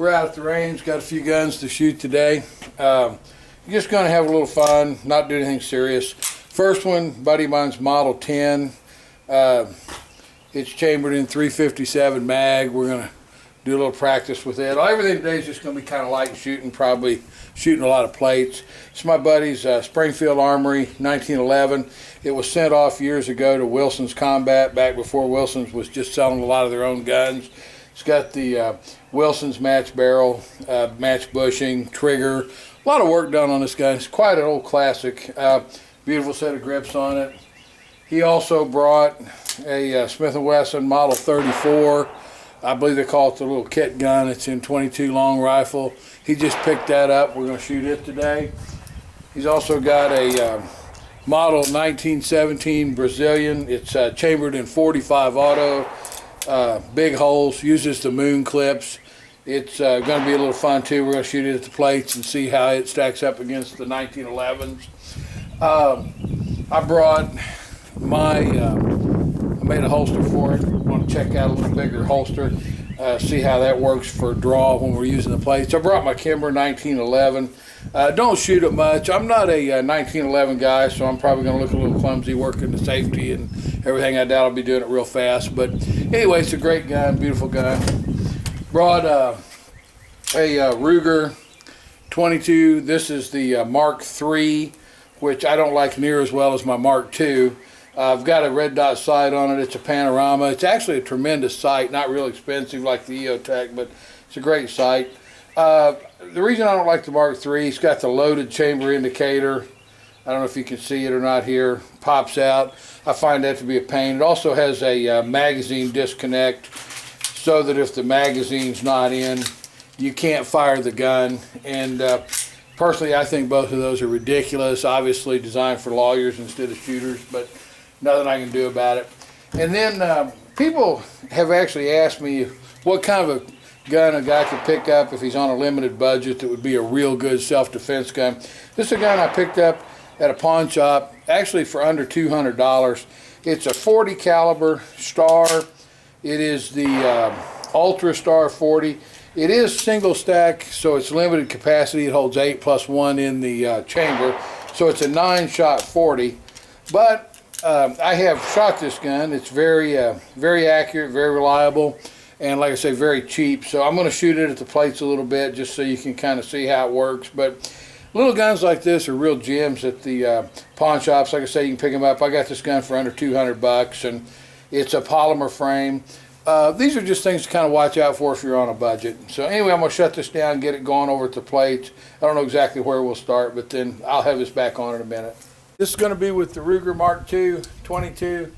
We're out at the range, got a few guns to shoot today. Just going to have a little fun, not do anything serious. First one, buddy of mine's Model 10. It's chambered in 357 mag. We're going to do a little practice with it. Everything today is just going to be kind of light shooting, probably shooting a lot of plates. It's my buddy's Springfield Armory 1911. It was sent off years ago to Wilson's Combat, back before Wilson's was just selling a lot of their own guns. It's got the Wilson's match barrel, match bushing, trigger. A lot of work done on this gun. It's quite an old classic. Beautiful set of grips on it. He also brought a Smith and Wesson Model 34. I believe they call it the little kit gun. It's in 22 long rifle. He just picked that up. We're going to shoot it today. He's also got a Model 1917 Brazilian. It's chambered in 45 auto. Big holes, uses the moon clips. It's going to be a little fun too. We're going to shoot it at the plates and see how it stacks up against the 1911s. I brought my, I made a holster for it. I want to check out a little bigger holster, see how that works for draw when we're using the plates. I brought my Kimber 1911. Don't shoot it much. I'm not a 1911 guy, so I'm probably going to look a little clumsy working the safety and everything. I doubt I'll be doing it real fast. But anyway, it's a great gun, beautiful gun. Brought a Ruger 22. This is the Mark III, which I don't like near as well as my Mark II. I've got a red dot sight on it. It's a panorama. It's actually a tremendous sight, not real expensive like the EOTech, but it's a great sight. The reason I don't like the Mark III, it's got the loaded chamber indicator. I don't know if you can see it or not here. Pops out. I find that to be a pain. It also has a magazine disconnect so that if the magazine's not in, you can't fire the gun. And personally, I think both of those are ridiculous. Obviously designed for lawyers instead of shooters, but nothing I can do about it. And then people have actually asked me what kind of a gun a guy could pick up if he's on a limited budget that would be a real good self-defense gun. This is a gun I picked up at a pawn shop, actually for under $200. It's a 40 caliber Star. It is the Ultrastar 40. It is single stack, so it's limited capacity. It holds 8 plus 1 in the chamber, so it's a 9-shot 40. But I have shot this gun. It's very accurate, very reliable, and like I say, very cheap. So I'm going to shoot it at the plates a little bit just so you can kind of see how it works. But little guns like this are real gems at the pawn shops. Like I say, you can pick them up. I got this gun for under 200 bucks, and it's a polymer frame. These are just things to kind of watch out for if you're on a budget. So anyway, I'm going to shut this down and get it going over at the plates. I don't know exactly where we'll start, but then I'll have this back on in a minute. This is going to be with the Ruger Mark II 22.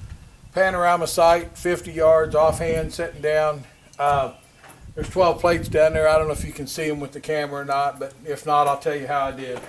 Panorama sight, 50 yards, offhand, sitting down. There's 12 plates down there. I don't know if you can see them with the camera or not, but if not, I'll tell you how I did.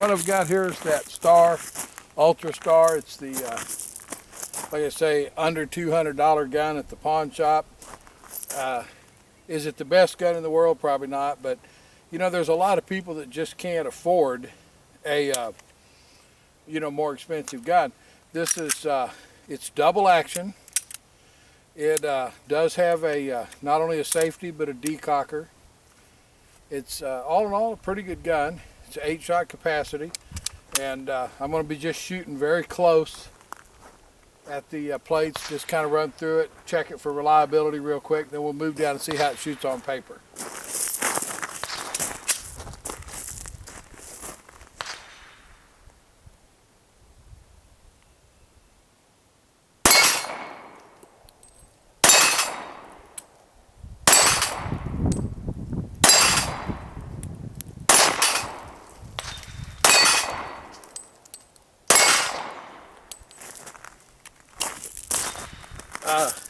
What I've got here is that Star, Ultrastar. It's the like I say, under $200 gun at the pawn shop. Is it the best gun in the world? Probably not, but you know, there's a lot of people that just can't afford a more expensive gun. This is it's double action. It does have a not only a safety but a decocker. It's all in all a pretty good gun. It's an 8-shot capacity, and I'm going to be just shooting very close at the plates, just kind of run through it, check it for reliability real quick, then we'll move down and see how it shoots on paper.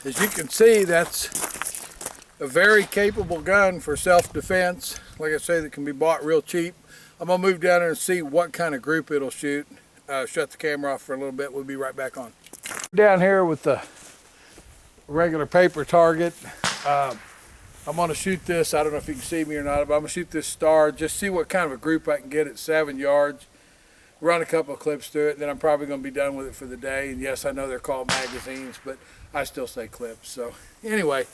As you can see, that's a very capable gun for self-defense. Like I say, that can be bought real cheap. I'm going to move down there and see what kind of group it'll shoot. Shut the camera off for a little bit. We'll be right back on. Down here with the regular paper target. I'm going to shoot this. I don't know if you can see me or not, but I'm going to shoot this star. Just see what kind of a group I can get at 7 yards. Run a couple of clips through it, then I'm probably going to be done with it for the day. And yes, I know they're called magazines, but I still say clips. So anyway,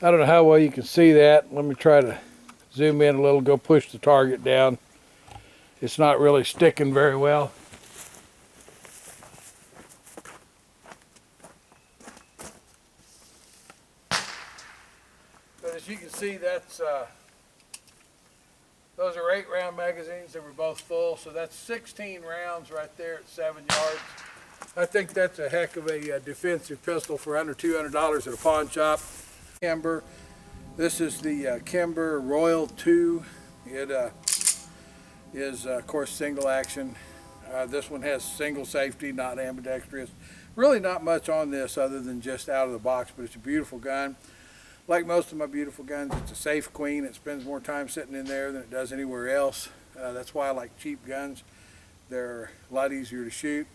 I don't know how well you can see that. Let me try to zoom in a little, go push the target down. It's not really sticking very well. But as you can see, that's those are 8-round magazines. They were both full, so that's 16 rounds right there at 7 yards. I think that's a heck of a defensive pistol for under $200 at a pawn shop. Kimber. This is the Kimber Royal 2. It is, of course, single action. This one has single safety, not ambidextrous. Really not much on this other than just out of the box, but it's a beautiful gun. Like most of my beautiful guns, it's a safe queen. It spends more time sitting in there than it does anywhere else. That's why I like cheap guns. They're a lot easier to shoot.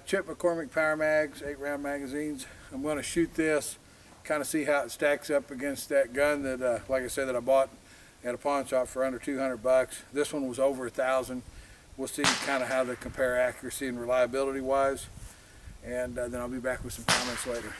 Chip McCormick Power Mags, 8-round magazines. I'm going to shoot this, kind of see how it stacks up against that gun that, like I said, that I bought at a pawn shop for under 200 bucks. This one was over 1,000. We'll see kind of how they compare accuracy and reliability wise, and then I'll be back with some comments later.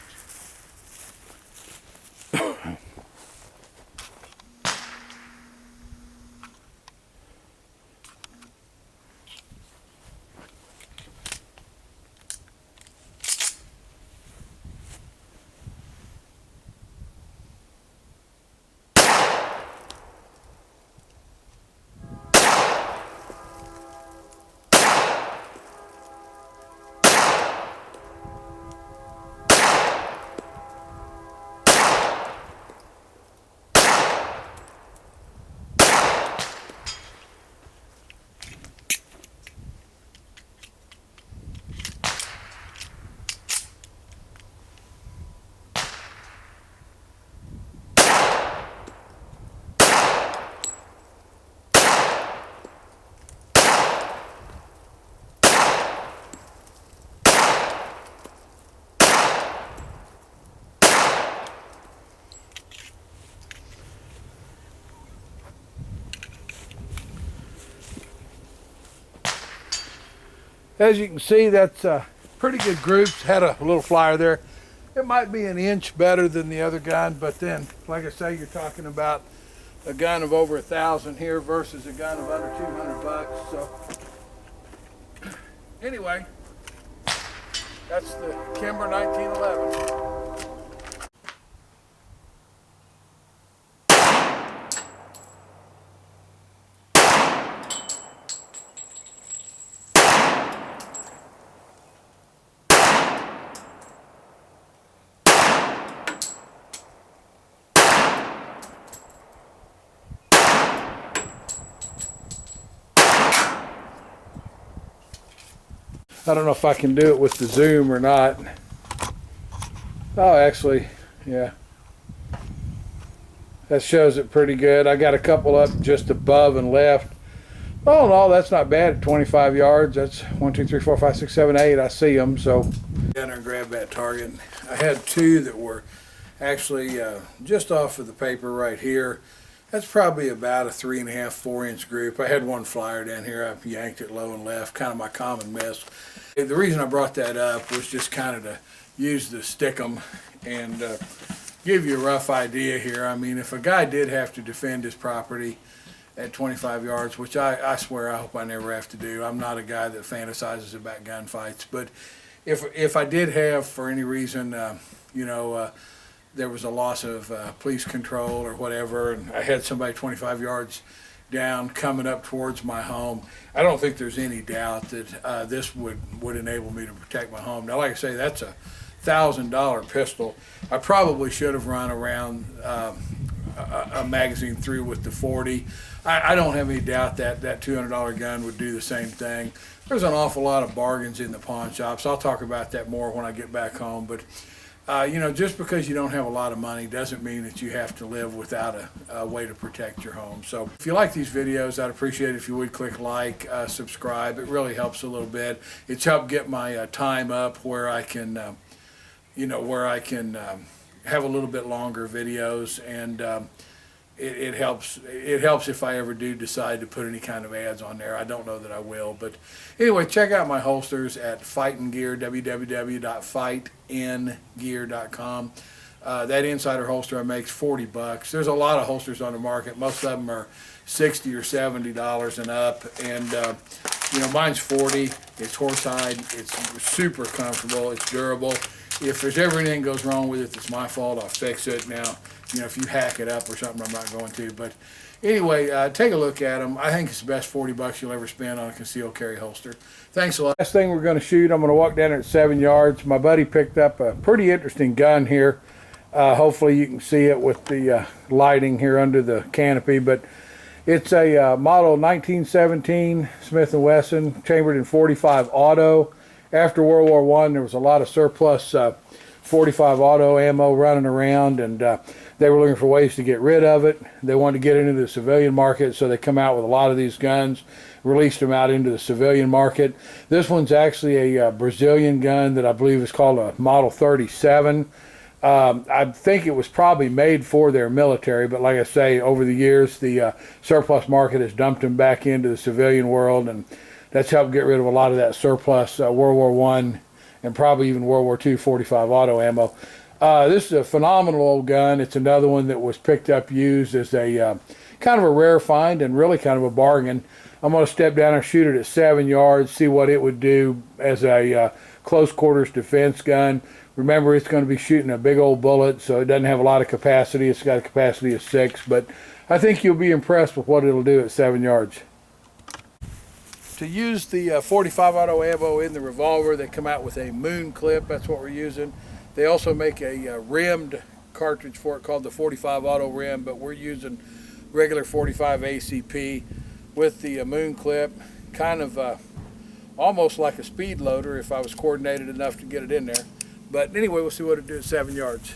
As you can see, that's pretty good groups. Had a little flyer there. It might be an inch better than the other gun, but then, like I say, you're talking about a gun of over 1,000 here versus a gun of under 200 bucks. So anyway, that's the Kimber 1911. I don't know if I can do it with the zoom or not. Oh, actually, yeah. That shows it pretty good. I got a couple up just above and left. Oh no, that's not bad at 25 yards. That's 1, 2, 3, 4, 5, 6, 7, 8. I see them. So down there and grab that target. I had two that were actually just off of the paper right here. That's probably about a 3.5, 4 inch group. I had one flyer down here. I yanked it low and left, kind of my common miss. The reason I brought that up was just kind of to use the stickum and give you a rough idea here. I mean, if a guy did have to defend his property at 25 yards, which I swear I hope I never have to do. I'm not a guy that fantasizes about gunfights, but if I did have, for any reason, there was a loss of police control or whatever, and I had somebody 25 yards down coming up towards my home, I don't think there's any doubt that this would enable me to protect my home. Now, like I say, that's a $1,000 pistol. I probably should have run around a magazine through with the 40. I don't have any doubt that that $200 gun would do the same thing. There's an awful lot of bargains in the pawn shops. I'll talk about that more when I get back home, but just because you don't have a lot of money doesn't mean that you have to live without a way to protect your home. So if you like these videos, I'd appreciate it if you would click like, subscribe. It really helps a little bit. It's helped get my time up where I can, have a little bit longer videos, and it helps if I ever do decide to put any kind of ads on there. I don't know that I will, but anyway, check out my holsters at FightNGear, www.FightNGear.com. That insider holster I make is 40 bucks. There's a lot of holsters on the market. Most of them are $60 or $70 and up, and mine's 40. It's horsehide. It's super comfortable. It's durable. If there's ever anything goes wrong with it, it's my fault. I'll fix it. Now, if you hack it up or something, I'm not going to. But anyway, take a look at them. I think it's the best 40 bucks you'll ever spend on a concealed carry holster. Thanks a lot. Last thing we're going to shoot, I'm going to walk down there at 7 yards. My buddy picked up a pretty interesting gun here. Hopefully you can see it with the lighting here under the canopy. But it's a model 1917 Smith and Wesson, chambered in .45 auto. After World War I, there was a lot of surplus .45 auto ammo running around, and they were looking for ways to get rid of it. They wanted to get into the civilian market, so they come out with a lot of these guns, released them out into the civilian market. This one's actually a Brazilian gun that I believe is called a Model 37. I think it was probably made for their military, but like I say, over the years, the surplus market has dumped them back into the civilian world, and that's helped get rid of a lot of that surplus World War I and probably even World War II .45 auto ammo. This is a phenomenal old gun. It's another one that was picked up used as a kind of a rare find and really kind of a bargain. I'm going to step down and shoot it at 7 yards, see what it would do as a close quarters defense gun. Remember, it's going to be shooting a big old bullet, so it doesn't have a lot of capacity. It's got a capacity of 6, but I think you'll be impressed with what it'll do at 7 yards. To use the .45 auto ammo in the revolver, they come out with a moon clip. That's what we're using. They also make a rimmed cartridge for it called the .45 auto rim, but we're using regular .45 ACP with the moon clip, kind of almost like a speed loader if I was coordinated enough to get it in there. But anyway, we'll see what it does at 7 yards.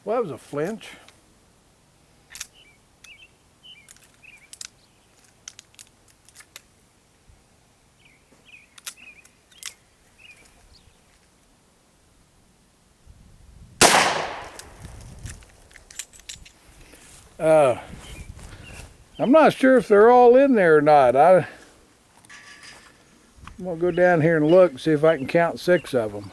Well, that was a flinch. I'm not sure if they're all in there or not. I'm gonna go down here and look and see if I can count 6 of them.